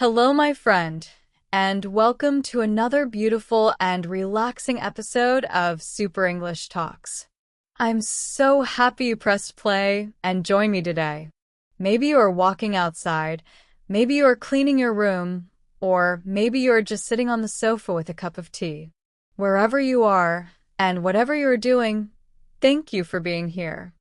Hello, my friend, and welcome to another beautiful and relaxing episode of Super English Talks. I'm so happy you pressed play and joined me today. Maybe you are walking outside, maybe you are cleaning your room, or maybe you are just sitting on the sofa with a cup of tea. Wherever you are, and whatever you are doing, thank you for being here.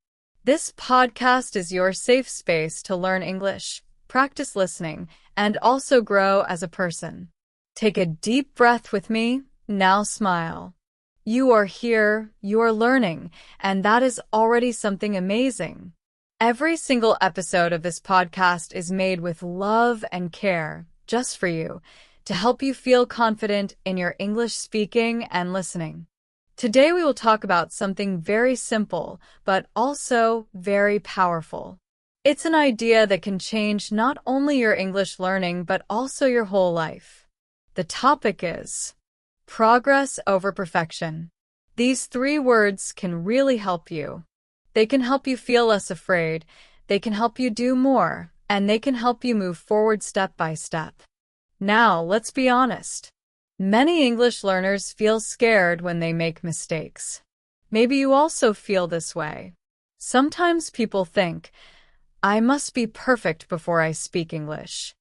This podcast is your safe space to learn English, practice listening, and also grow as a person. Take a deep breath with me. Now smile. You are here, you are learning, and that is already something amazing. Every single episode of this podcast is made with love and care, just for you, to help you feel confident in your English speaking and listening. Today we will talk about something very simple, but also very powerful. It's an idea that can change not only your English learning, but also your whole life. The topic is progress over perfection. These three words can really help you. They can help you feel less afraid, they can help you do more, and they can help you move forward step by step. Now, let's be honest. Many English learners feel scared when they make mistakes. Maybe you also feel this way. Sometimes people think, I must be perfect before I speak English.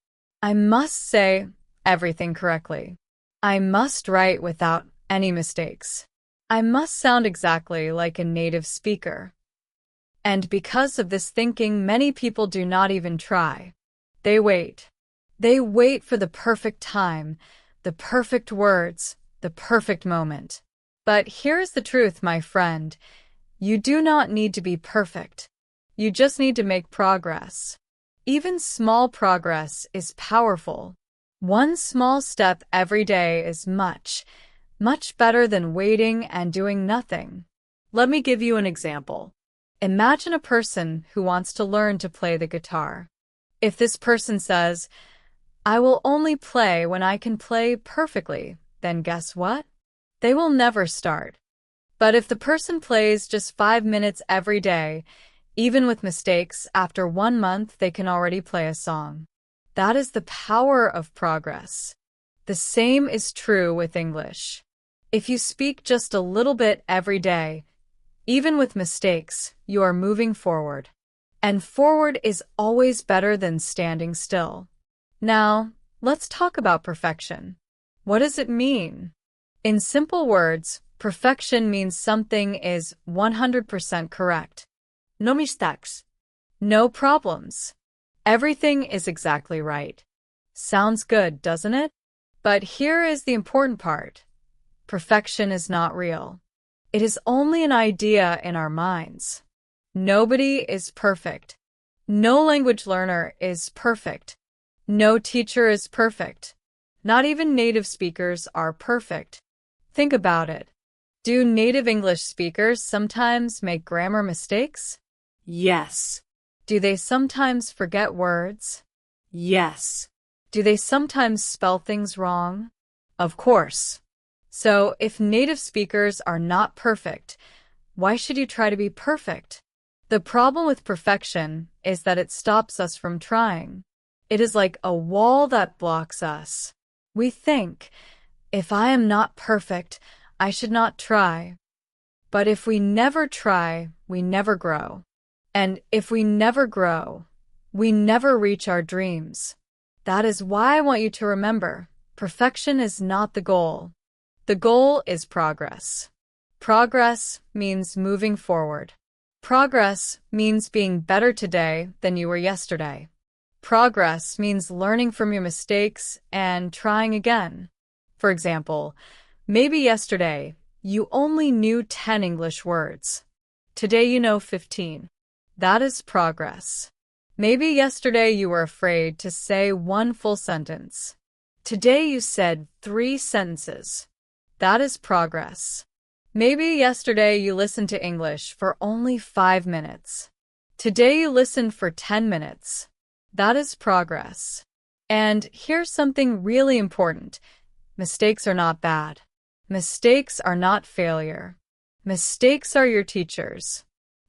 I must say everything correctly. I must write without any mistakes. I must sound exactly like a native speaker. And because of this thinking, many people do not even try. They wait. They wait for the perfect time, the perfect words, the perfect moment. But here's the truth, my friend. You do not need to be perfect. You just need to make progress. Even small progress is powerful. One small step every day is much better than waiting and doing nothing. Let me give you an example. Imagine a person who wants to learn to play the guitar. If this person says, I will only play when I can play perfectly, then guess what? They will never start. But if the person plays just 5 minutes every day, even with mistakes, after 1 month they can already play a song. That is the power of progress. The same is true with English. If you speak just a little bit every day, even with mistakes, you are moving forward. And forward is always better than standing still. Now, let's talk about perfection. What does it mean? In simple words, perfection means something is 100% correct. No mistakes. No problems. Everything is exactly right. Sounds good, doesn't it? But here is the important part. Perfection is not real. It is only an idea in our minds. Nobody is perfect. No language learner is perfect. No teacher is perfect. Not even native speakers are perfect. Think about it. Do native English speakers sometimes make grammar mistakes? Yes. Do they sometimes forget words? Yes. Do they sometimes spell things wrong? Of course. So, if native speakers are not perfect, why should you try to be perfect? The problem with perfection is that it stops us from trying. It is like a wall that blocks us. We think, if I am not perfect, I should not try. But if we never try, we never grow. And if we never grow, we never reach our dreams. That is why I want you to remember, perfection is not the goal. The goal is progress. Progress means moving forward. Progress means being better today than you were yesterday. Progress means learning from your mistakes and trying again. For example, maybe yesterday you only knew 10 English words. Today you know 15. That is progress. Maybe yesterday you were afraid to say 1 full sentence. Today you said 3 sentences. That is progress. Maybe yesterday you listened to English for only 5 minutes. Today you listened for 10 minutes. That is progress. And here's something really important. Mistakes are not bad. Mistakes are not failure. Mistakes are your teachers.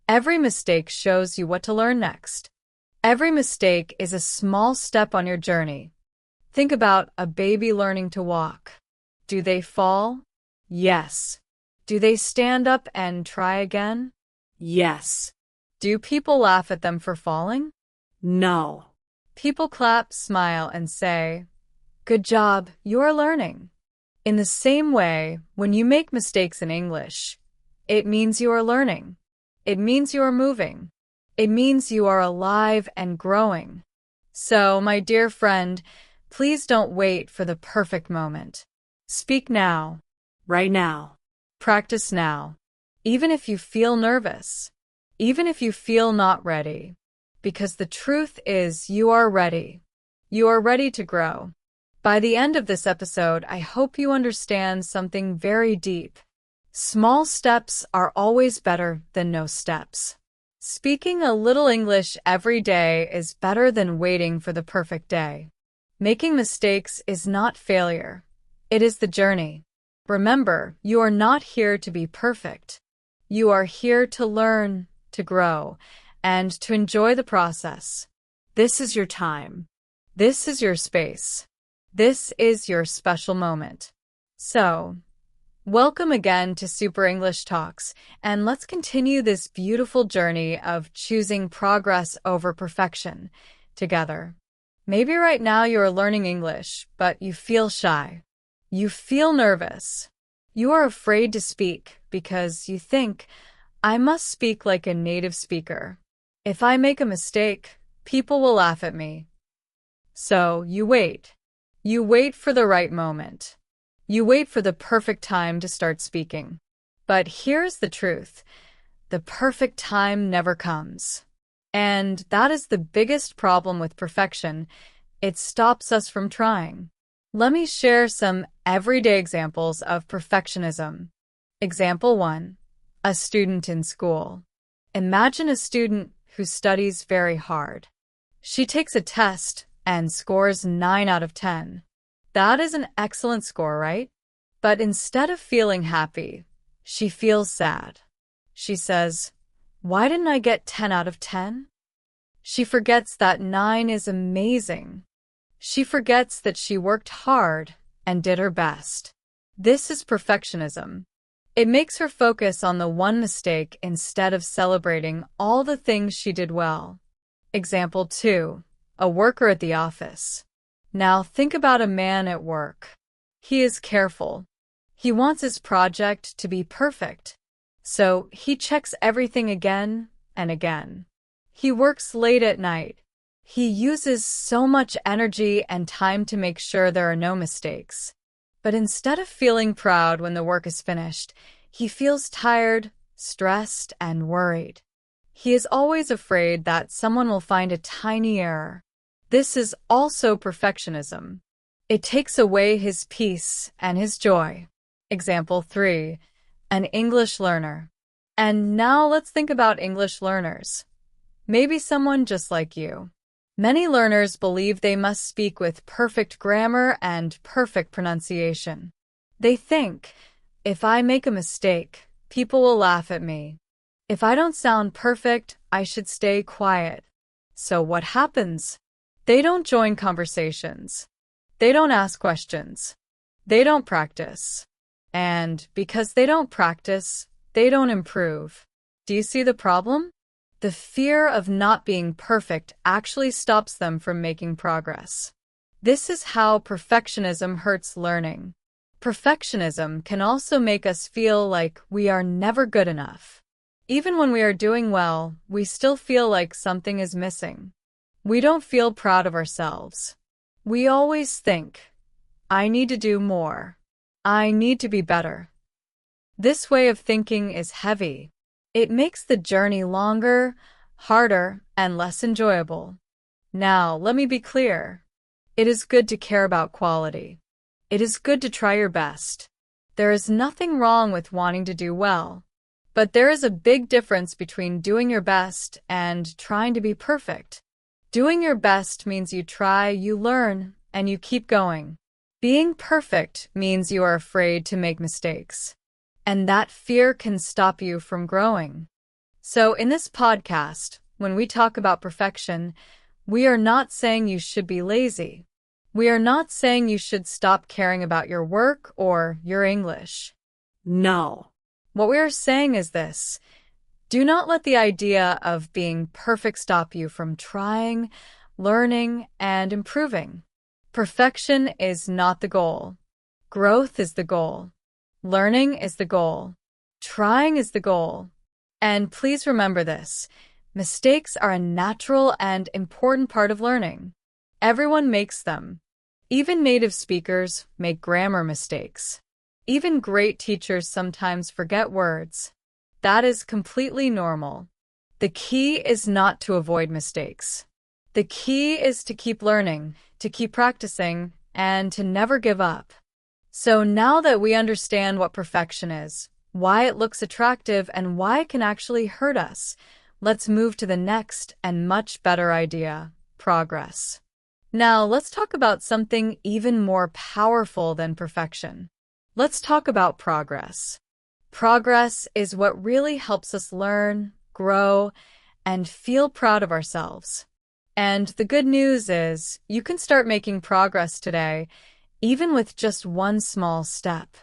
Every mistake shows you what to learn next. Every mistake is a small step on your journey. Think about a baby learning to walk. Do they fall? Yes. Do they stand up and try again? Yes. Do people laugh at them for falling? No. People clap, smile, and say, "Good job, you're learning." In the same way, when you make mistakes in English, it means you are learning. It means you are moving. It means you are alive and growing. So, my dear friend, please don't wait for the perfect moment. Speak now. Right now. Practice now. Even if you feel nervous. Even if you feel not ready. Because the truth is you are ready. You are ready to grow. By the end of this episode, I hope you understand something very deep. Small steps are always better than no steps. Speaking a little English every day is better than waiting for the perfect day. Making mistakes is not failure. It is the journey. Remember, you are not here to be perfect. You are here to learn, to grow, and to enjoy the process. This is your time. This is your space. This is your special moment. So, welcome again to Super English Talks, and let's continue this beautiful journey of choosing progress over perfection together. Maybe right now you are learning English, but you feel shy. You feel nervous. You are afraid to speak because you think, I must speak like a native speaker. If I make a mistake, people will laugh at me. So you wait. You wait for the right moment. You wait for the perfect time to start speaking. But here's the truth. The perfect time never comes. And that is the biggest problem with perfection. It stops us from trying. Let me share some everyday examples of perfectionism. Example 1. A student in school. Imagine a student who studies very hard. She takes a test and scores 9 out of 10. That is an excellent score, right? But instead of feeling happy, she feels sad. She says, "Why didn't I get 10 out of 10? She forgets that 9 is amazing. She forgets that she worked hard and did her best. This is perfectionism. It makes her focus on the one mistake instead of celebrating all the things she did well. Example 2. A worker at the office. Now think about a man at work. He is careful. He wants his project to be perfect. So he checks everything again and again. He works late at night. He uses so much energy and time to make sure there are no mistakes. But instead of feeling proud when the work is finished, he feels tired, stressed, and worried. He is always afraid that someone will find a tiny error. This is also perfectionism. It takes away his peace and his joy. Example 3. An English learner. And now let's think about English learners. Maybe someone just like you. Many learners believe they must speak with perfect grammar and perfect pronunciation. They think, if I make a mistake, people will laugh at me. If I don't sound perfect, I should stay quiet. So what happens? They don't join conversations. They don't ask questions. They don't practice. And because they don't practice, they don't improve. Do you see the problem? The fear of not being perfect actually stops them from making progress. This is how perfectionism hurts learning. Perfectionism can also make us feel like we are never good enough. Even when we are doing well, we still feel like something is missing. We don't feel proud of ourselves. We always think, I need to do more. I need to be better. This way of thinking is heavy. It makes the journey longer, harder, and less enjoyable. Now, let me be clear. It is good to care about quality. It is good to try your best. There is nothing wrong with wanting to do well. But there is a big difference between doing your best and trying to be perfect. Doing your best means you try, you learn, and you keep going. Being perfect means you are afraid to make mistakes. And that fear can stop you from growing. So in this podcast, when we talk about perfection, we are not saying you should be lazy. We are not saying you should stop caring about your work or your English. No. What we are saying is this: do not let the idea of being perfect stop you from trying, learning, and improving. Perfection is not the goal. Growth is the goal. Learning is the goal. Trying is the goal. And please remember this: mistakes are a natural and important part of learning. Everyone makes them. Even native speakers make grammar mistakes. Even great teachers sometimes forget words. That is completely normal. The key is not to avoid mistakes. The key is to keep learning, to keep practicing, and to never give up. So now that we understand what perfection is, why it looks attractive, and why it can actually hurt us, let's move to the next and much better idea: progress. Now let's talk about something even more powerful than perfection. Let's talk about progress. Progress is what really helps us learn, grow, and feel proud of ourselves. And the good news is, you can start making progress today, even with just one small step.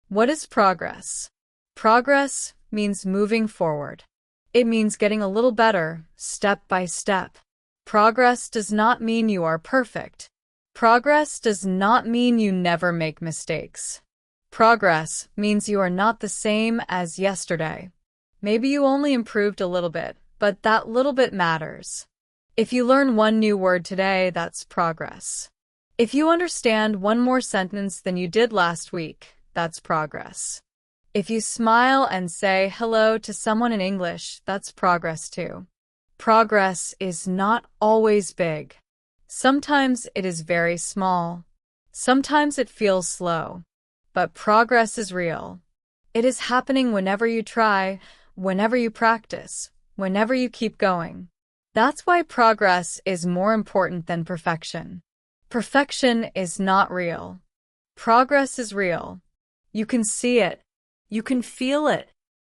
What is progress? Progress means moving forward. It means getting a little better, step by step. Progress does not mean you are perfect. Progress does not mean you never make mistakes. Progress means you are not the same as yesterday. Maybe you only improved a little bit, but that little bit matters. If you learn one new word today, that's progress. If you understand one more sentence than you did last week, that's progress. If you smile and say hello to someone in English, that's progress too. Progress is not always big. Sometimes it is very small. Sometimes it feels slow. But progress is real. It is happening whenever you try, whenever you practice, whenever you keep going. That's why progress is more important than perfection. Perfection is not real. Progress is real. You can see it. You can feel it.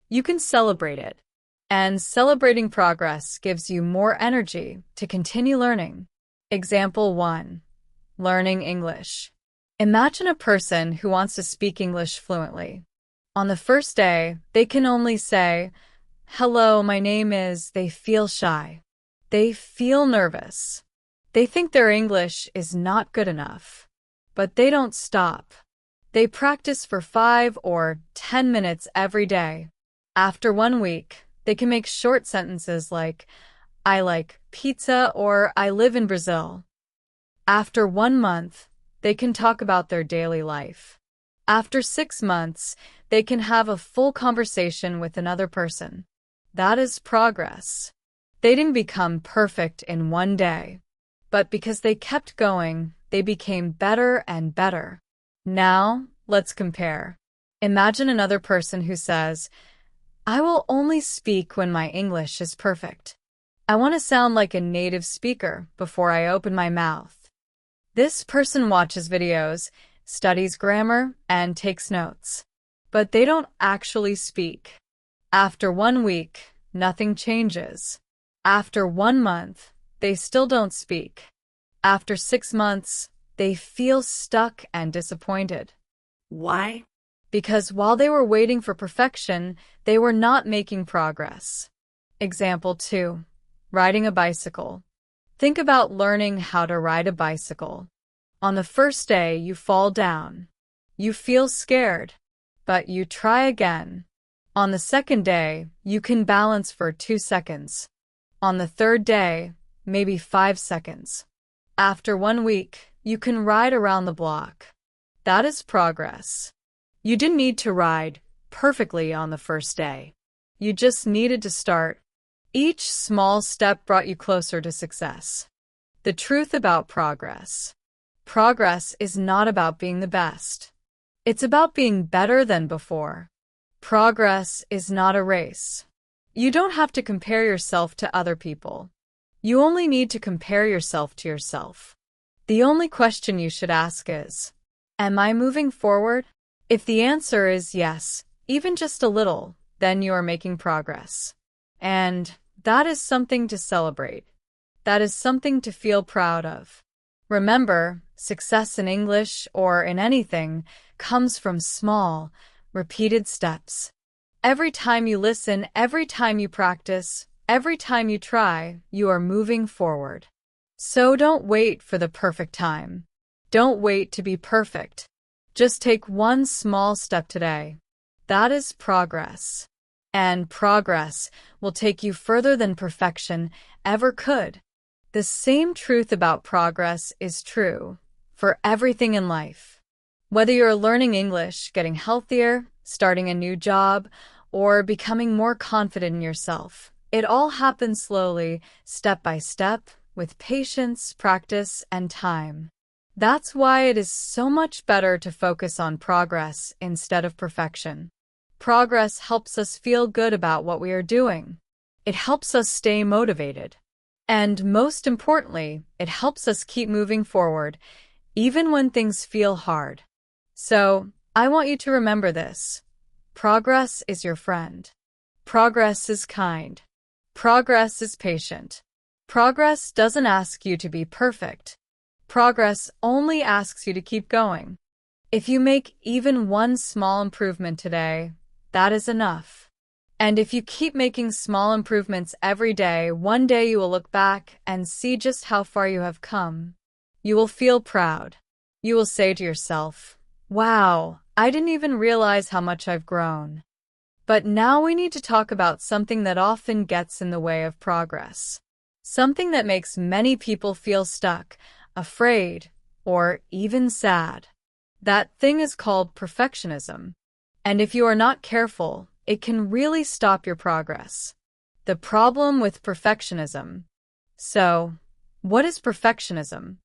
You can celebrate it. And celebrating progress gives you more energy to continue learning. Example 1. Learning English. Imagine a person who wants to speak English fluently. On the first day, they can only say, "Hello, my name is." They feel shy. They feel nervous. They think their English is not good enough. But they don't stop. They practice for 5 or 10 minutes every day. After 1 week, they can make short sentences like, "I like pizza," or "I live in Brazil." After 1 month, they can talk about their daily life. After 6 months, they can have a full conversation with another person. That is progress. They didn't become perfect in 1 day. But because they kept going, they became better and better. Now, let's compare. Imagine another person who says, "I will only speak when my English is perfect. I want to sound like a native speaker before I open my mouth." This person watches videos, studies grammar, and takes notes. But they don't actually speak. After 1 week, nothing changes. After 1 month, they still don't speak. After 6 months, they feel stuck and disappointed. Why? Because while they were waiting for perfection, they were not making progress. Example 2. Riding a bicycle. Think about learning how to ride a bicycle. On the first day, you fall down. You feel scared, but you try again. On the second day, you can balance for 2 seconds. On the third day, maybe 5 seconds. After 1 week, you can ride around the block. That is progress. You didn't need to ride perfectly on the first day. You just needed to start. Each small step brought you closer to success. The truth about progress. Progress is not about being the best. It's about being better than before. Progress is not a race. You don't have to compare yourself to other people. You only need to compare yourself to yourself. The only question you should ask is, am I moving forward? If the answer is yes, even just a little, then you are making progress. And that is something to celebrate. That is something to feel proud of. Remember, success in English or in anything comes from small, repeated steps. Every time you listen, every time you practice, every time you try, you are moving forward. So don't wait for the perfect time. Don't wait to be perfect. Just take one small step today. That is progress. And progress will take you further than perfection ever could. The same truth about progress is true for everything in life. Whether you're learning English, getting healthier, starting a new job, or becoming more confident in yourself, it all happens slowly, step by step, with patience, practice, and time. That's why it is so much better to focus on progress instead of perfection. Progress helps us feel good about what we are doing. It helps us stay motivated. And most importantly, it helps us keep moving forward, even when things feel hard. So, I want you to remember this. Progress is your friend. Progress is kind. Progress is patient. Progress doesn't ask you to be perfect. Progress only asks you to keep going. If you make even one small improvement today, that is enough. And if you keep making small improvements every day, one day you will look back and see just how far you have come. You will feel proud. You will say to yourself, "Wow, I didn't even realize how much I've grown." But now we need to talk about something that often gets in the way of progress. Something that makes many people feel stuck, afraid, or even sad. That thing is called perfectionism. And if you are not careful, it can really stop your progress. The problem with perfectionism. So, what is perfectionism?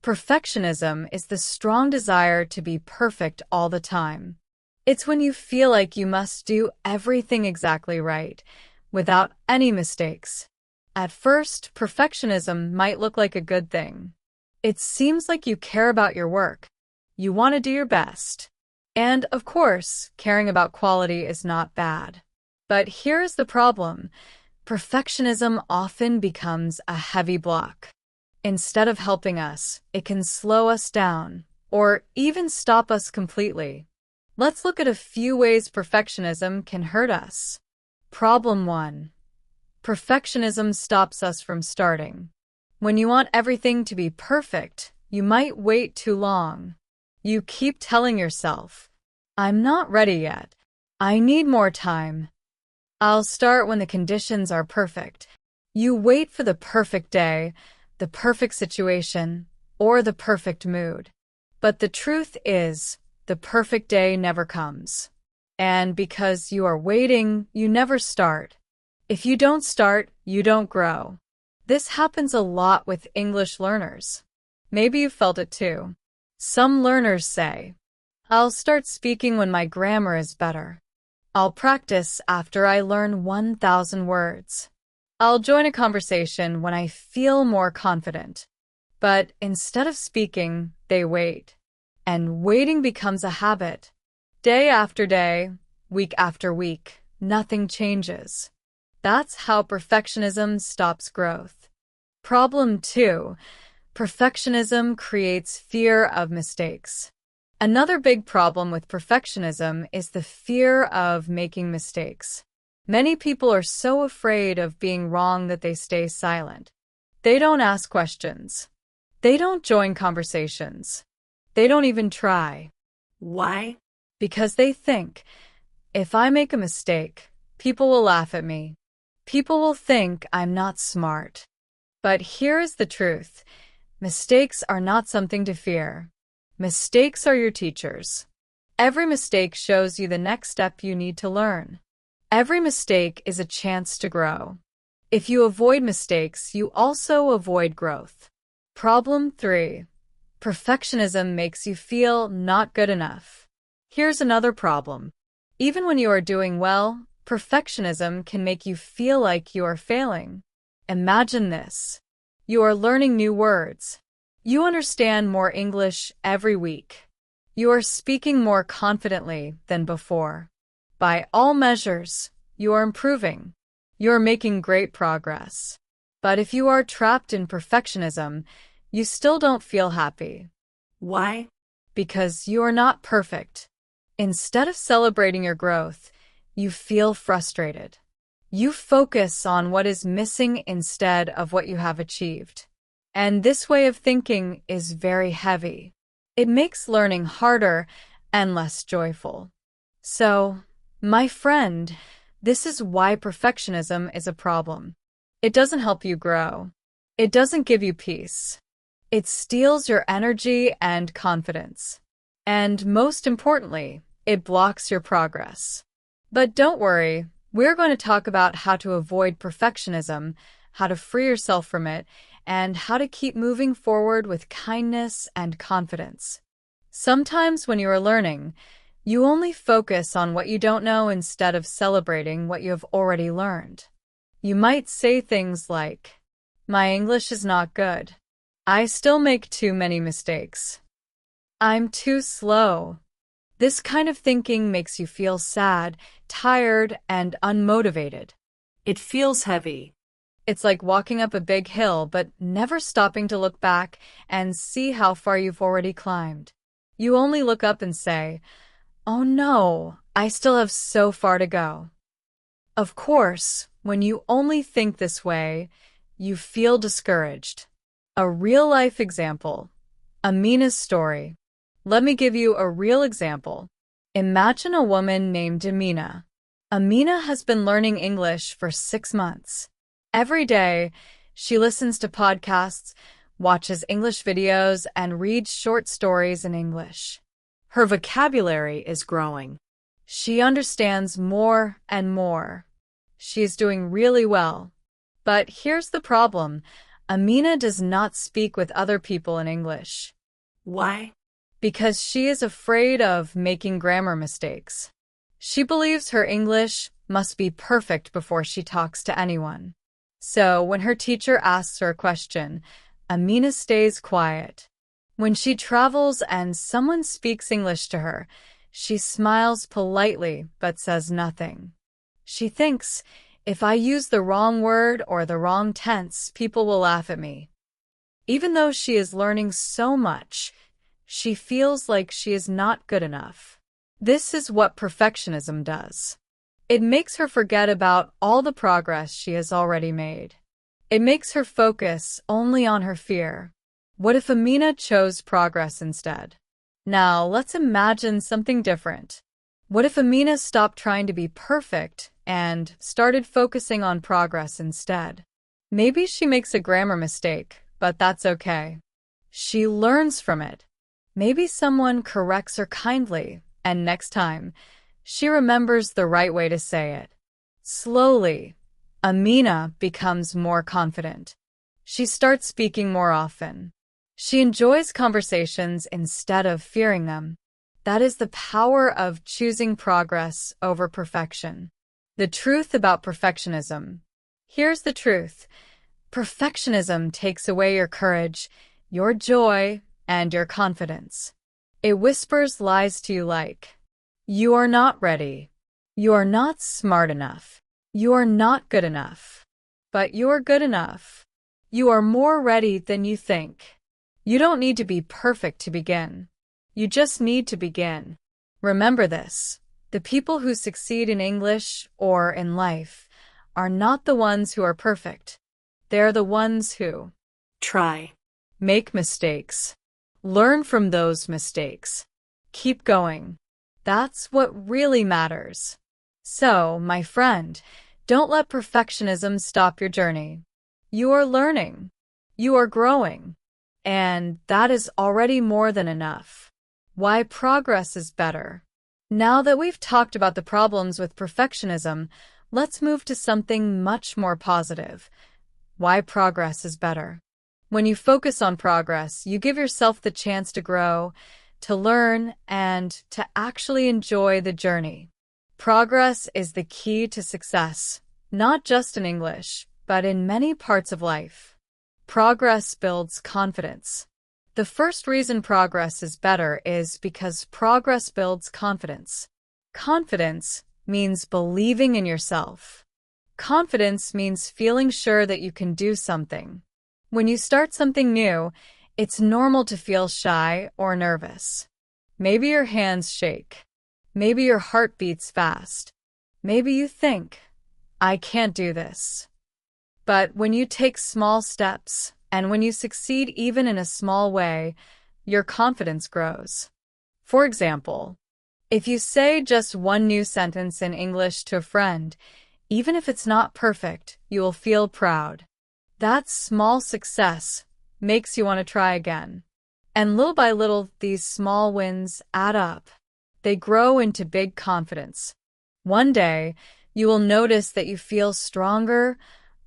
Perfectionism is the strong desire to be perfect all the time. It's when you feel like you must do everything exactly right, without any mistakes. At first, perfectionism might look like a good thing. It seems like you care about your work. You want to do your best. And, of course, caring about quality is not bad. But here's the problem. Perfectionism often becomes a heavy block. Instead of helping us, it can slow us down, or even stop us completely. Let's look at a few ways perfectionism can hurt us. Problem 1. Perfectionism stops us from starting. When you want everything to be perfect, you might wait too long. You keep telling yourself, "I'm not ready yet. I need more time. I'll start when the conditions are perfect." You wait for the perfect day, the perfect situation, or the perfect mood. But the truth is, the perfect day never comes. And because you are waiting, you never start. If you don't start, you don't grow. This happens a lot with English learners. Maybe you've felt it too. Some learners say, "I'll start speaking when my grammar is better. I'll practice after I learn 1,000 words. I'll join a conversation when I feel more confident." But instead of speaking, they wait. And waiting becomes a habit. Day after day, week after week, nothing changes. That's how perfectionism stops growth. Problem 2. Perfectionism creates fear of mistakes. Another big problem with perfectionism is the fear of making mistakes. Many people are so afraid of being wrong that they stay silent. They don't ask questions. They don't join conversations. They don't even try. Why? Because they think, if I make a mistake, people will laugh at me. People will think I'm not smart. But here is the truth. Mistakes are not something to fear. Mistakes are your teachers. Every mistake shows you the next step you need to learn. Every mistake is a chance to grow. If you avoid mistakes, you also avoid growth. Problem 3. Perfectionism makes you feel not good enough. Here's another problem. Even when you are doing well, perfectionism can make you feel like you are failing. Imagine this. You are learning new words. You understand more English every week. You are speaking more confidently than before. By all measures, you are improving. You are making great progress. But if you are trapped in perfectionism, you still don't feel happy. Why? Because you are not perfect. Instead of celebrating your growth, you feel frustrated. You focus on what is missing instead of what you have achieved. And this way of thinking is very heavy. It makes learning harder and less joyful. So, my friend, this is why perfectionism is a problem. It doesn't help you grow. It doesn't give you peace. It steals your energy and confidence. And most importantly, it blocks your progress. But don't worry, we're going to talk about how to avoid perfectionism, how to free yourself from it, and how to keep moving forward with kindness and confidence. Sometimes when you are learning, you only focus on what you don't know instead of celebrating what you have already learned. You might say things like, "My English is not good. I still make too many mistakes. I'm too slow." This kind of thinking makes you feel sad, tired, and unmotivated. It feels heavy. It's like walking up a big hill but never stopping to look back and see how far you've already climbed. You only look up and say, "Oh no, I still have so far to go." Of course, when you only think this way, you feel discouraged. A real-life example. Amina's story. Let me give you a real example. Imagine a woman named Amina. Amina has been learning English for 6 months. Every day, she listens to podcasts, watches English videos, and reads short stories in English. Her vocabulary is growing. She understands more and more. She is doing really well. But here's the problem. Amina does not speak with other people in English. Why? Because she is afraid of making grammar mistakes. She believes her English must be perfect before she talks to anyone. So when her teacher asks her a question, Amina stays quiet. When she travels and someone speaks English to her, she smiles politely but says nothing. She thinks, if I use the wrong word or the wrong tense, people will laugh at me. Even though she is learning so much, she feels like she is not good enough. This is what perfectionism does. It makes her forget about all the progress she has already made. It makes her focus only on her fear. What if Amina chose progress instead? Now, let's imagine something different. What if Amina stopped trying to be perfect and started focusing on progress instead? Maybe she makes a grammar mistake, but that's okay. She learns from it. Maybe someone corrects her kindly, and next time, she remembers the right way to say it. Slowly, Amina becomes more confident. She starts speaking more often. She enjoys conversations instead of fearing them. That is the power of choosing progress over perfection. The truth about perfectionism. Here's the truth. Perfectionism takes away your courage, your joy, and your confidence. It whispers lies to you like, you are not ready. You are not smart enough. You are not good enough. But you're good enough. You are more ready than you think. You don't need to be perfect to begin. You just need to begin. Remember this. The people who succeed in English or in life are not the ones who are perfect. They're the ones who Try. make mistakes. Learn from those mistakes. Keep going. That's what really matters. So, my friend, don't let perfectionism stop your journey. You are learning. You are growing. And that is already more than enough. Why progress is better. Now that we've talked about the problems with perfectionism, let's move to something much more positive. Why progress is better. When you focus on progress, you give yourself the chance to grow, to learn, and to actually enjoy the journey. Progress is the key to success, not just in English, but in many parts of life. Progress builds confidence. The first reason progress is better is because progress builds confidence. Confidence means believing in yourself. Confidence means feeling sure that you can do something. When you start something new, It's normal to feel shy or nervous. Maybe your hands shake. Maybe your heart beats fast. Maybe you think, I can't do this. But when you take small steps, and when you succeed even in a small way, your confidence grows. For example, if you say just one new sentence in English to a friend, even if it's not perfect, you will feel proud. That small success makes you want to try again. And little by little, these small wins add up. They grow into big confidence. One day, you will notice that you feel stronger,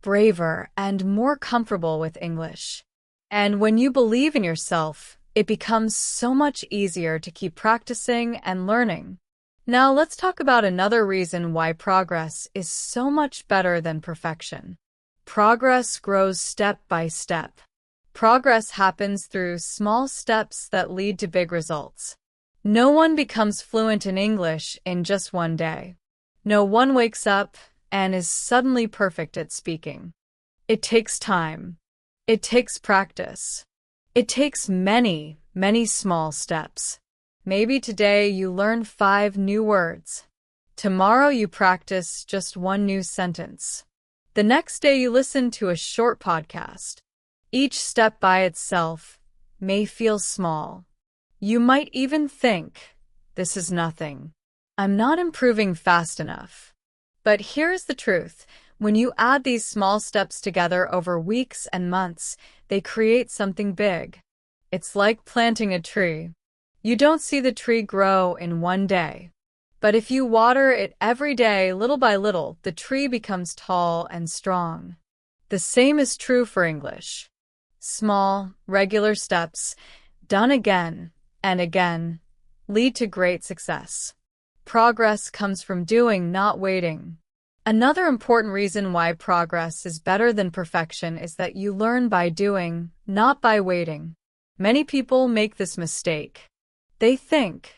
braver, and more comfortable with English. And when you believe in yourself, it becomes so much easier to keep practicing and learning. Now let's talk about another reason why progress is so much better than perfection. Progress grows step by step. Progress happens through small steps that lead to big results. No one becomes fluent in English in just one day. No one wakes up and is suddenly perfect at speaking. It takes time. It takes practice. It takes many, many small steps. Maybe today you learn 5 new words. Tomorrow you practice just one new sentence. The next day you listen to a short podcast. Each step by itself may feel small. You might even think, this is nothing. I'm not improving fast enough. But here's the truth. When you add these small steps together over weeks and months, they create something big. It's like planting a tree. You don't see the tree grow in one day. But if you water it every day, little by little, the tree becomes tall and strong. The same is true for English. Small, regular steps, done again and again, lead to great success. Progress comes from doing, not waiting. Another important reason why progress is better than perfection is that you learn by doing, not by waiting. Many people make this mistake. They think,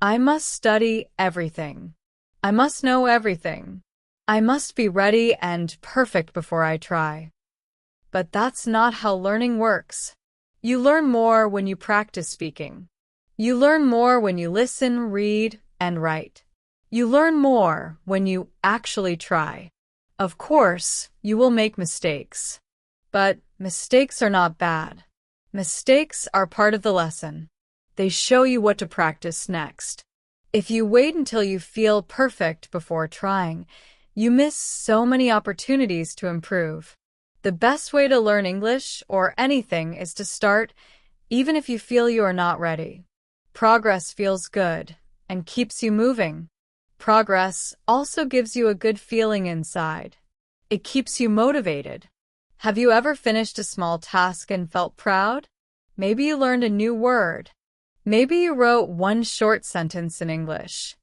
I must study everything. I must know everything. I must be ready and perfect before I try. But that's not how learning works. You learn more when you practice speaking. You learn more when you listen, read, and write. You learn more when you actually try. Of course, you will make mistakes. But mistakes are not bad. Mistakes are part of the lesson. They show you what to practice next. If you wait until you feel perfect before trying, you miss so many opportunities to improve. The best way to learn English or anything is to start, even if you feel you are not ready. Progress feels good and keeps you moving. Progress also gives you a good feeling inside. It keeps you motivated. Have you ever finished a small task and felt proud? Maybe you learned a new word. Maybe you wrote one short sentence in English.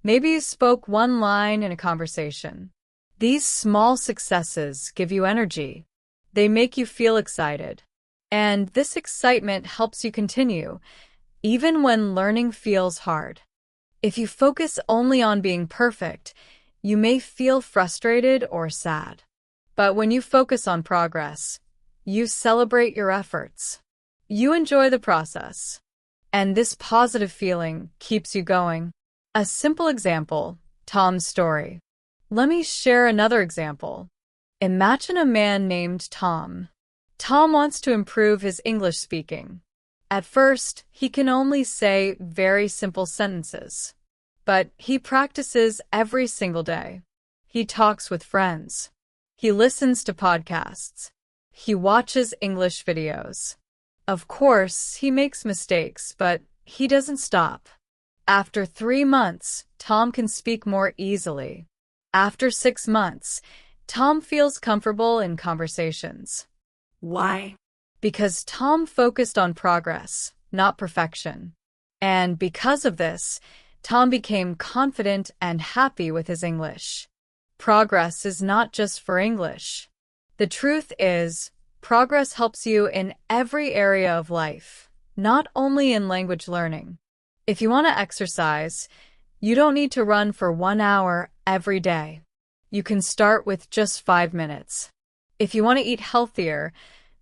Maybe you spoke one line in a conversation. These small successes give you energy. They make you feel excited. And this excitement helps you continue, even when learning feels hard. If you focus only on being perfect, you may feel frustrated or sad. But when you focus on progress, you celebrate your efforts. You enjoy the process. And this positive feeling keeps you going. A simple example, Tom's story. Let me share another example. Imagine a man named Tom. Tom wants to improve his English speaking. At first, he can only say very simple sentences. But he practices every single day. He talks with friends. He listens to podcasts. He watches English videos. Of course, he makes mistakes, but he doesn't stop. After 3 months, Tom can speak more easily. After 6 months, Tom feels comfortable in conversations. Why? Because Tom focused on progress, not perfection. And because of this, Tom became confident and happy with his English. Progress is not just for English. The truth is, progress helps you in every area of life, not only in language learning. If you want to exercise, you don't need to run for 1 hour every day. You can start with just 5 minutes. If you want to eat healthier,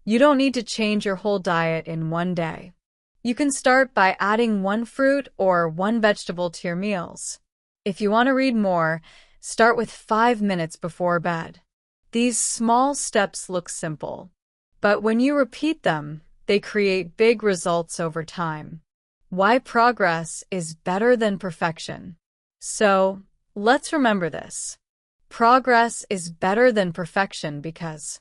You don't need to change your whole diet in one day. You can start by adding one fruit or one vegetable to your meals. If you want to read more, start with 5 minutes before bed. These small steps look simple, but when you repeat them, they create big results over time. Why progress is better than perfection. So, let's remember this. Progress is better than perfection because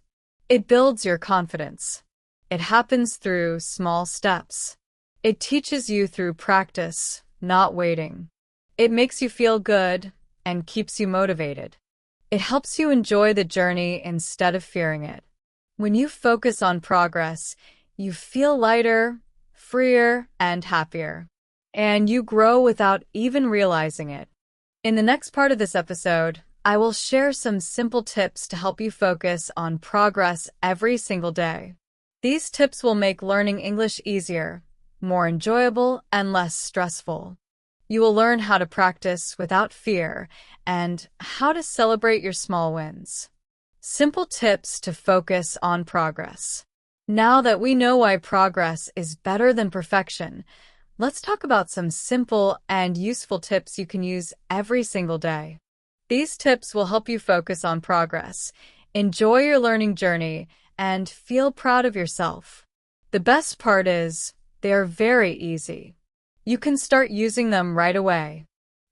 it builds your confidence. It happens through small steps. It teaches you through practice, not waiting. It makes you feel good and keeps you motivated. It helps you enjoy the journey instead of fearing it. When you focus on progress, you feel lighter, freer, and happier. And you grow without even realizing it. In the next part of this episode, I will share some simple tips to help you focus on progress every single day. These tips will make learning English easier, more enjoyable, and less stressful. You will learn how to practice without fear and how to celebrate your small wins. Simple tips to focus on progress. Now that we know why progress is better than perfection, let's talk about some simple and useful tips you can use every single day. These tips will help you focus on progress, enjoy your learning journey, and feel proud of yourself. The best part is, they are very easy. You can start using them right away.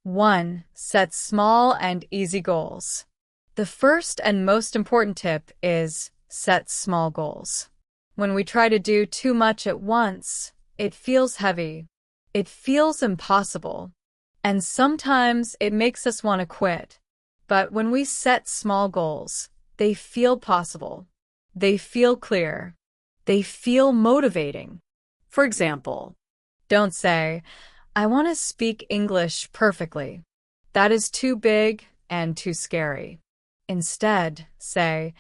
1. Set small and easy goals. The first and most important tip is set small goals. When we try to do too much at once, it feels heavy. It feels impossible. And sometimes it makes us want to quit. But when we set small goals, they feel possible. They feel clear. They feel motivating. For example, don't say, I want to speak English perfectly. That is too big and too scary. Instead, say,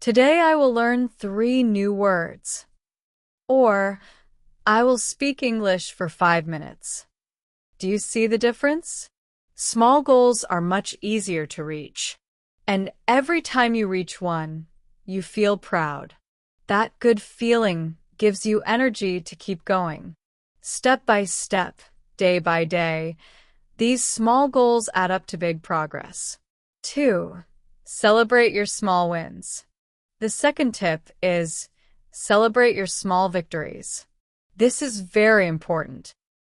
today I will learn 3 new words. Or, I will speak English for 5 minutes. Do you see the difference? Small goals are much easier to reach. And every time you reach one, you feel proud. That good feeling gives you energy to keep going. Step by step, day by day, these small goals add up to big progress. 2. Celebrate your small wins. The second tip is celebrate your small victories. This is very important.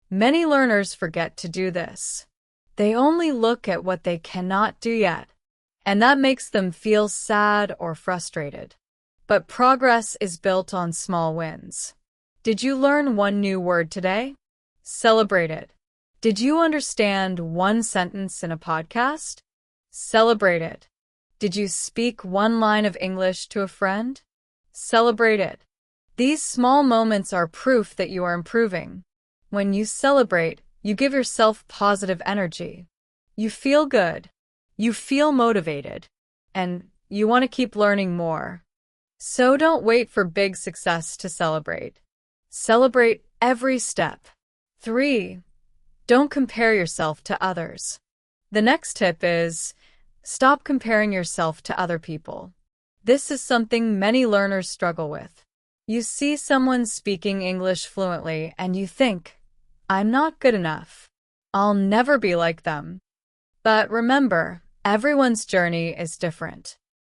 Many learners forget to do this. They only look at what they cannot do yet, and that makes them feel sad or frustrated. But progress is built on small wins. Did you learn one new word today? Celebrate it. Did you understand one sentence in a podcast? Celebrate it. Did you speak one line of English to a friend? Celebrate it. These small moments are proof that you are improving. When you celebrate, you give yourself positive energy. You feel good. You feel motivated. And you want to keep learning more. So don't wait for big success to celebrate. Celebrate every step. 3. Don't compare yourself to others. The next tip is stop comparing yourself to other people. This is something many learners struggle with. You see someone speaking English fluently and you think, I'm not good enough. I'll never be like them. But remember, everyone's journey is different.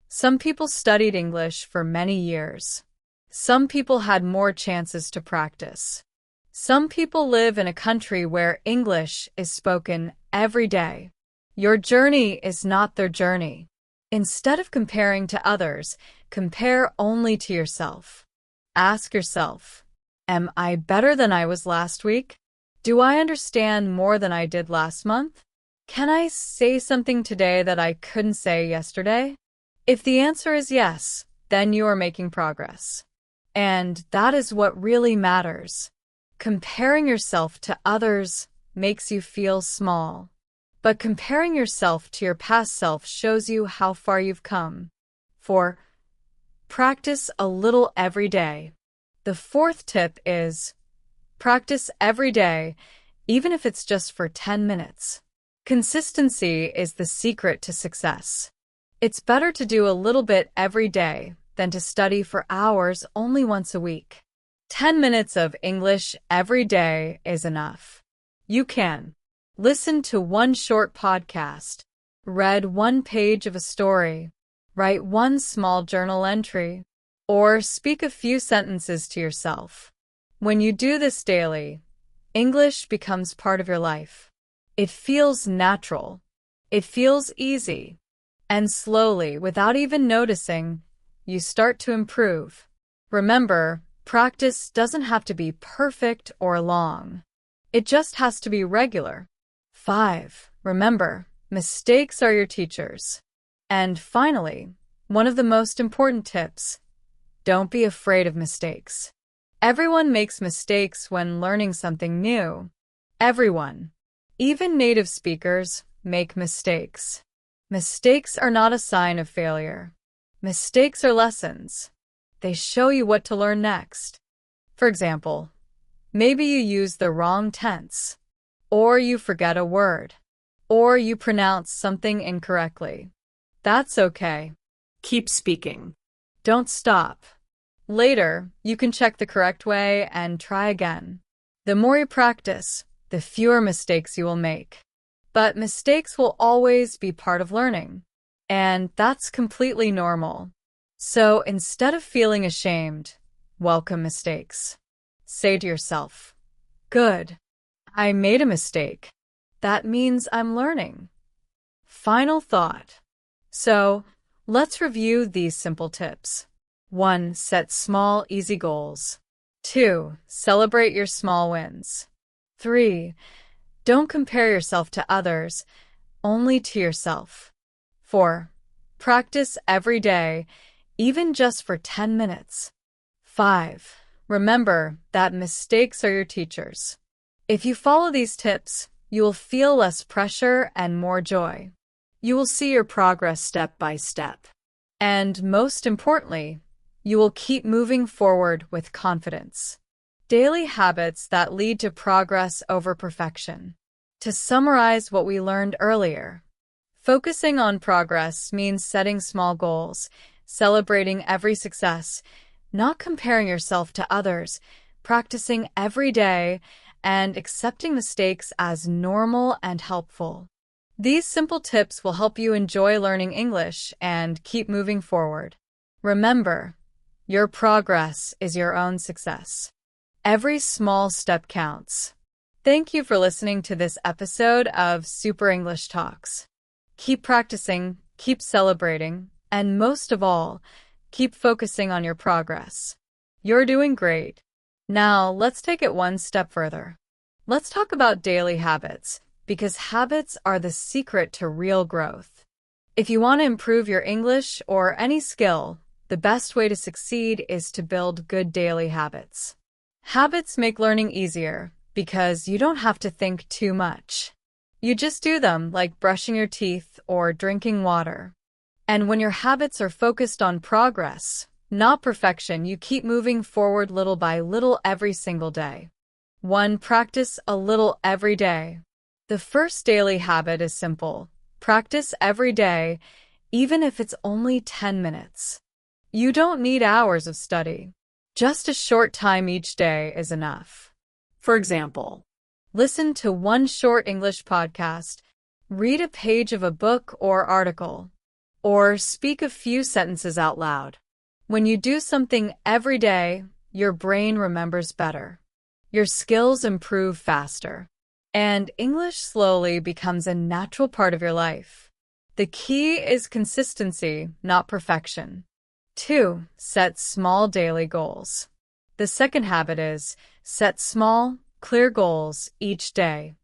Some people studied English for many years. Some people had more chances to practice. Some people live in a country where English is spoken every day. Your journey is not their journey. Instead of comparing to others, compare only to yourself. Ask yourself, am I better than I was last week? Do I understand more than I did last month? Can I say something today that I couldn't say yesterday? If the answer is yes, then you are making progress. And that is what really matters. Comparing yourself to others makes you feel small. But comparing yourself to your past self shows you how far you've come. 4. Practice a little every day. The fourth tip is practice every day, even if it's just for 10 minutes. Consistency is the secret to success. It's better to do a little bit every day than to study for hours only once a week. 10 minutes of English every day is enough. You can listen to one short podcast, read one page of a story, write one small journal entry, or speak a few sentences to yourself. When you do this daily, English becomes part of your life. It feels natural. It feels easy. And slowly, without even noticing, you start to improve. Remember, practice doesn't have to be perfect or long. It just has to be regular. 5. Remember, mistakes are your teachers. And finally, one of the most important tips: don't be afraid of mistakes. Everyone makes mistakes when learning something new. Everyone. Even native speakers make mistakes. Mistakes are not a sign of failure. Mistakes are lessons. They show you what to learn next. For example, maybe you use the wrong tense, or you forget a word, or you pronounce something incorrectly. That's okay. Keep speaking. Don't stop. Later, you can check the correct way and try again. The more you practice, the fewer mistakes you will make. But mistakes will always be part of learning, and that's completely normal. So instead of feeling ashamed, welcome mistakes. Say to yourself, "Good, I made a mistake. That means I'm learning." Final thought. So, let's review these simple tips. 1. Set small, easy goals. 2. Celebrate your small wins. 3. Don't compare yourself to others, only to yourself. 4. Practice every day, even just for 10 minutes. 5. Remember that mistakes are your teachers. If you follow these tips, you will feel less pressure and more joy. You will see your progress step by step. And most importantly, you will keep moving forward with confidence. Daily habits that lead to progress over perfection. To summarize what we learned earlier, focusing on progress means setting small goals, celebrating every success, not comparing yourself to others, practicing every day, and accepting mistakes as normal and helpful. These simple tips will help you enjoy learning English and keep moving forward. Remember, your progress is your own success. Every small step counts. Thank you for listening to this episode of Super English Talks. Keep practicing, keep celebrating, and most of all, keep focusing on your progress. You're doing great. Now, let's take it one step further. Let's talk about daily habits, because habits are the secret to real growth. If you want to improve your English or any skill, the best way to succeed is to build good daily habits. Habits make learning easier because you don't have to think too much. You just do them, like brushing your teeth or drinking water. And when your habits are focused on progress, not perfection, you keep moving forward little by little every single day. 1. Practice a little every day. The first daily habit is simple. Practice every day, even if it's only 10 minutes. You don't need hours of study. Just a short time each day is enough. For example, listen to one short English podcast, read a page of a book or article, or speak a few sentences out loud. When you do something every day, your brain remembers better. Your skills improve faster, and English slowly becomes a natural part of your life. The key is consistency, not perfection. 2. Set small daily goals. The second habit is set small, clear goals each day.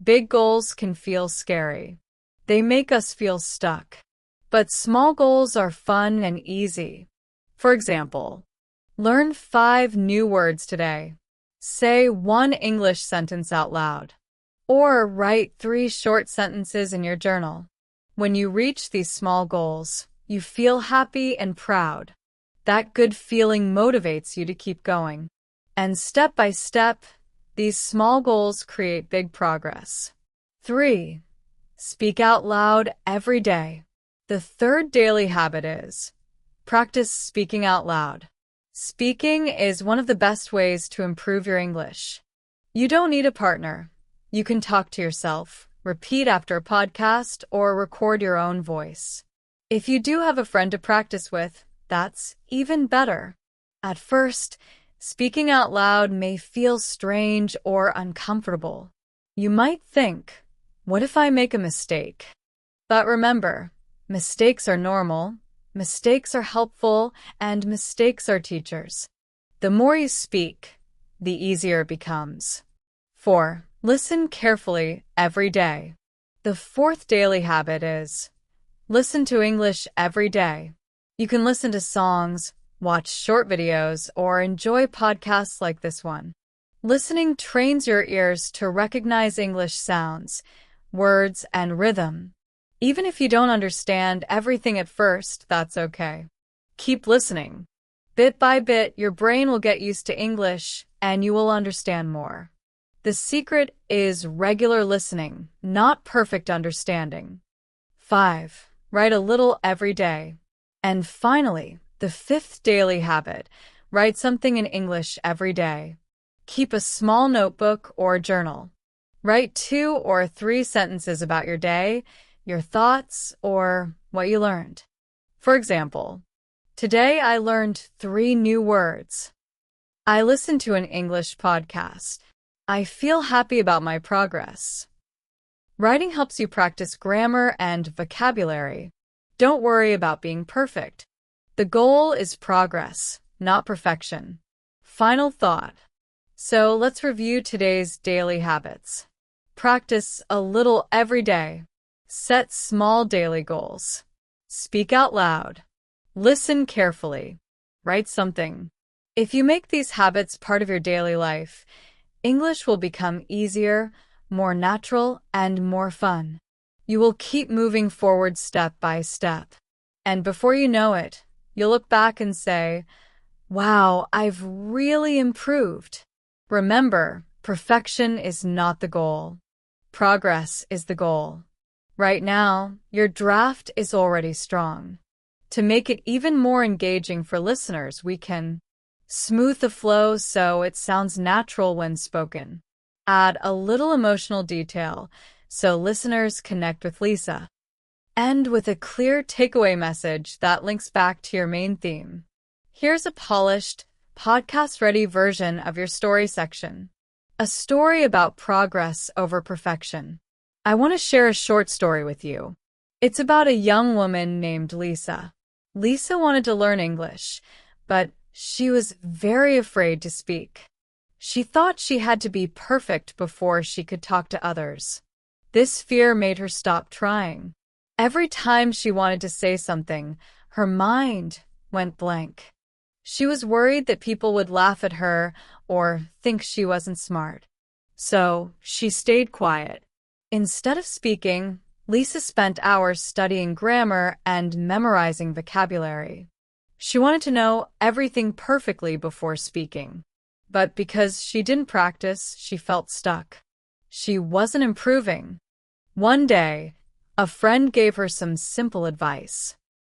Big goals can feel scary. They make us feel stuck. But small goals are fun and easy. For example, learn 5 new words today. Say 1 English sentence out loud. Or write 3 short sentences in your journal. When you reach these small goals, you feel happy and proud. That good feeling motivates you to keep going. And step by step, these small goals create big progress. 3. Speak out loud every day. The third daily habit is Practice speaking out loud. Speaking is one of the best ways to improve your English. You don't need a partner. You can talk to yourself, repeat after a podcast, or record your own voice. If you do have a friend to practice with, that's even better. At first, speaking out loud may feel strange or uncomfortable. You might think, what if I make a mistake? But remember, mistakes are normal, mistakes are helpful, and mistakes are teachers. The more you speak, the easier it becomes. 4. Listen carefully every day. The fourth daily habit is listen to English every day. You can listen to songs, watch short videos, or enjoy podcasts like this one. Listening trains your ears to recognize English sounds, words, and rhythm. Even if you don't understand everything at first, that's okay. Keep listening. Bit by bit, your brain will get used to English, and you will understand more. The secret is regular listening, not perfect understanding. 5. Write a little every day. And finally, the fifth daily habit, write something in English every day. Keep a small notebook or journal. Write 2 or 3 sentences about your day, your thoughts, or what you learned. For example, today I learned 3 new words. I listened to an English podcast. I feel happy about my progress. Writing helps you practice grammar and vocabulary. Don't worry about being perfect. The goal is progress, not perfection. Final thought. So let's review today's daily habits. Practice a little every day. Set small daily goals. Speak out loud. Listen carefully. Write something. If you make these habits part of your daily life, English will become easier, more natural, and more fun. You will keep moving forward step by step. And before you know it, you'll look back and say, wow, I've really improved. Remember, perfection is not the goal. Progress is the goal. Right now, your draft is already strong. To make it even more engaging for listeners, we can smooth the flow so it sounds natural when spoken. Add a little emotional detail so listeners connect with Lisa. End with a clear takeaway message that links back to your main theme. Here's a polished, podcast-ready version of your story section. A story about progress over perfection. I want to share a short story with you. It's about a young woman named Lisa. Lisa wanted to learn English, but she was very afraid to speak. She thought she had to be perfect before she could talk to others. This fear made her stop trying. Every time she wanted to say something, her mind went blank. She was worried that people would laugh at her or think she wasn't smart. So she stayed quiet. Instead of speaking, Lisa spent hours studying grammar and memorizing vocabulary. She wanted to know everything perfectly before speaking. But because she didn't practice, she felt stuck. She wasn't improving. One day, a friend gave her some simple advice.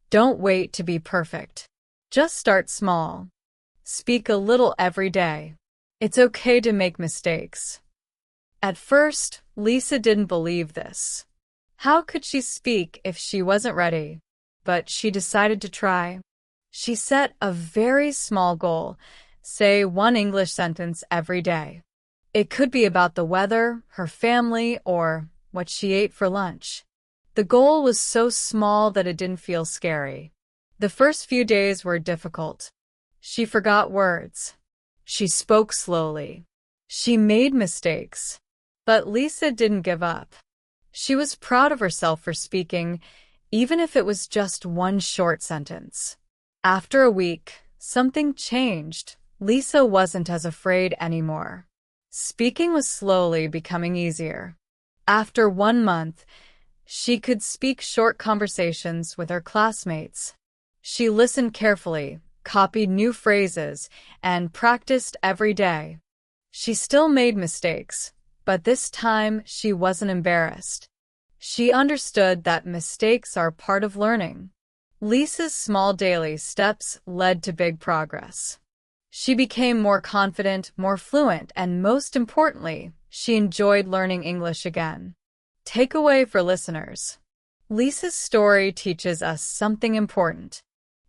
Don't wait to be perfect. Just start small. Speak a little every day. It's okay to make mistakes. At first, Lisa didn't believe this. How could she speak if she wasn't ready? But she decided to try. She set a very small goal, say 1 English sentence every day. It could be about the weather, her family, or what she ate for lunch. The goal was so small that it didn't feel scary. The first few days were difficult. She forgot words. She spoke slowly. She made mistakes. But Lisa didn't give up. She was proud of herself for speaking, even if it was just 1 short sentence. After a week, something changed. Lisa wasn't as afraid anymore. Speaking was slowly becoming easier. After 1 month, she could speak short conversations with her classmates. She listened carefully, copied new phrases, and practiced every day. She still made mistakes, but this time she wasn't embarrassed. She understood that mistakes are part of learning. Lisa's small daily steps led to big progress. She became more confident, more fluent, and most importantly, she enjoyed learning English again. Takeaway for listeners. Lisa's story teaches us something important.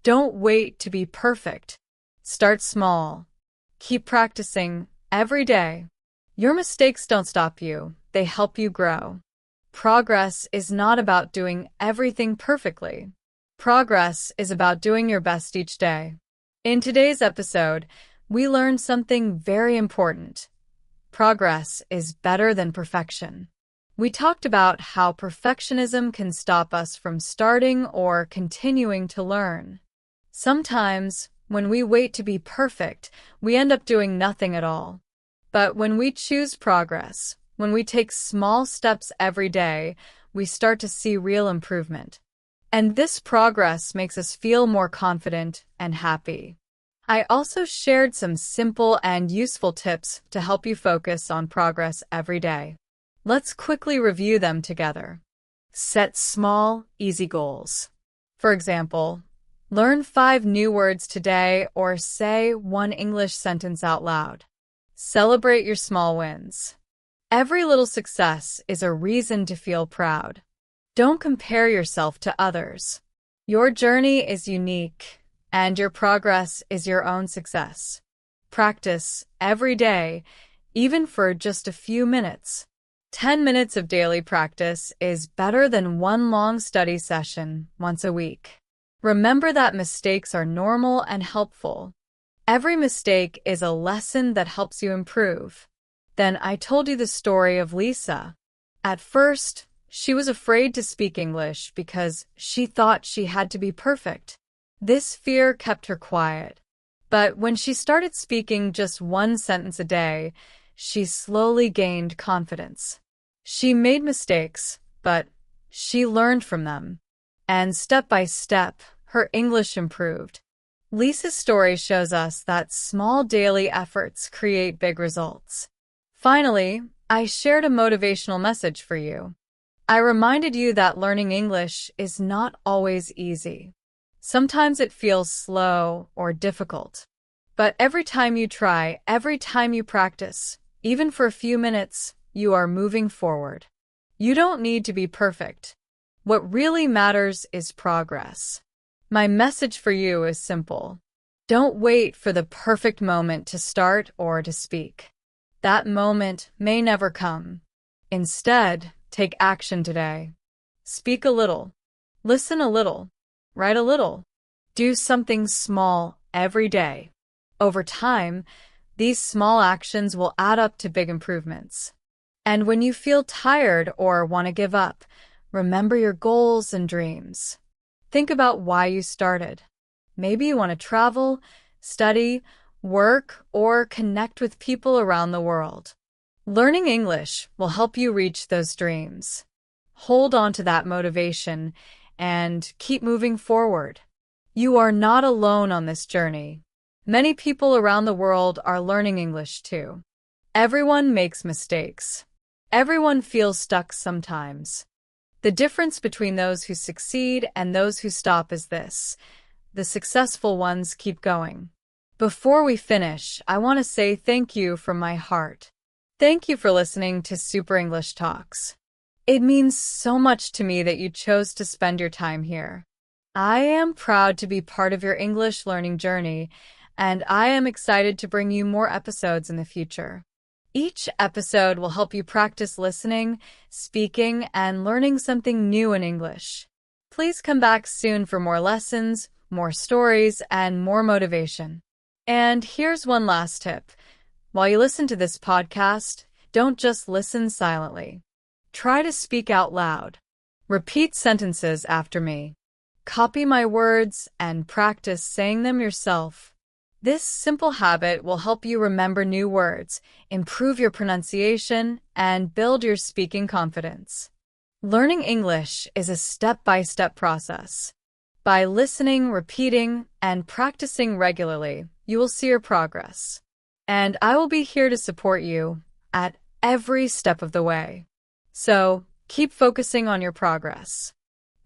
Don't wait to be perfect. Start small. Keep practicing every day. Your mistakes don't stop you, they help you grow. Progress is not about doing everything perfectly. Progress is about doing your best each day. In today's episode, we learned something very important. Progress is better than perfection. We talked about how perfectionism can stop us from starting or continuing to learn. Sometimes, when we wait to be perfect, we end up doing nothing at all. But when we choose progress, when we take small steps every day, we start to see real improvement. And this progress makes us feel more confident and happy. I also shared some simple and useful tips to help you focus on progress every day. Let's quickly review them together. Set small, easy goals. For example, learn 5 new words today or say 1 English sentence out loud. Celebrate your small wins. Every little success is a reason to feel proud. Don't compare yourself to others. Your journey is unique, and your progress is your own success. Practice every day, even for just a few minutes. 10 minutes of daily practice is better than 1 long study session once a week. Remember that mistakes are normal and helpful. Every mistake is a lesson that helps you improve. Then I told you the story of Lisa. At first, she was afraid to speak English because she thought she had to be perfect. This fear kept her quiet. But when she started speaking just 1 sentence a day, she slowly gained confidence. She made mistakes, but she learned from them. And step by step, her English improved. Lisa's story shows us that small daily efforts create big results. Finally, I shared a motivational message for you. I reminded you that learning English is not always easy. Sometimes it feels slow or difficult. But every time you try, every time you practice, even for a few minutes, you are moving forward. You don't need to be perfect. What really matters is progress. My message for you is simple. Don't wait for the perfect moment to start or to speak. That moment may never come. Instead, take action today. Speak a little. Listen a little. Write a little. Do something small every day. Over time, these small actions will add up to big improvements. And when you feel tired or want to give up, remember your goals and dreams. Think about why you started. Maybe you want to travel, study, work, or connect with people around the world. Learning English will help you reach those dreams. Hold on to that motivation and keep moving forward. You are not alone on this journey. Many people around the world are learning English too. Everyone makes mistakes. Everyone feels stuck sometimes. The difference between those who succeed and those who stop is this: the successful ones keep going. Before we finish, I want to say thank you from my heart. Thank you for listening to Super English Talks. It means so much to me that you chose to spend your time here. I am proud to be part of your English learning journey, and I am excited to bring you more episodes in the future. Each episode will help you practice listening, speaking, and learning something new in English. Please come back soon for more lessons, more stories, and more motivation. And here's one last tip. While you listen to this podcast, don't just listen silently. Try to speak out loud. Repeat sentences after me. Copy my words and practice saying them yourself. This simple habit will help you remember new words, improve your pronunciation, and build your speaking confidence. Learning English is a step-by-step process. By listening, repeating, and practicing regularly, you will see your progress. And I will be here to support you at every step of the way. So, keep focusing on your progress.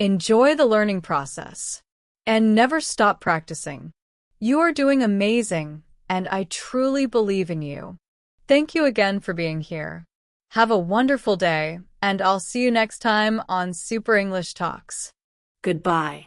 Enjoy the learning process. and never stop practicing. You are doing amazing, and I truly believe in you. Thank you again for being here. Have a wonderful day, and I'll see you next time on Super English Talks. Goodbye.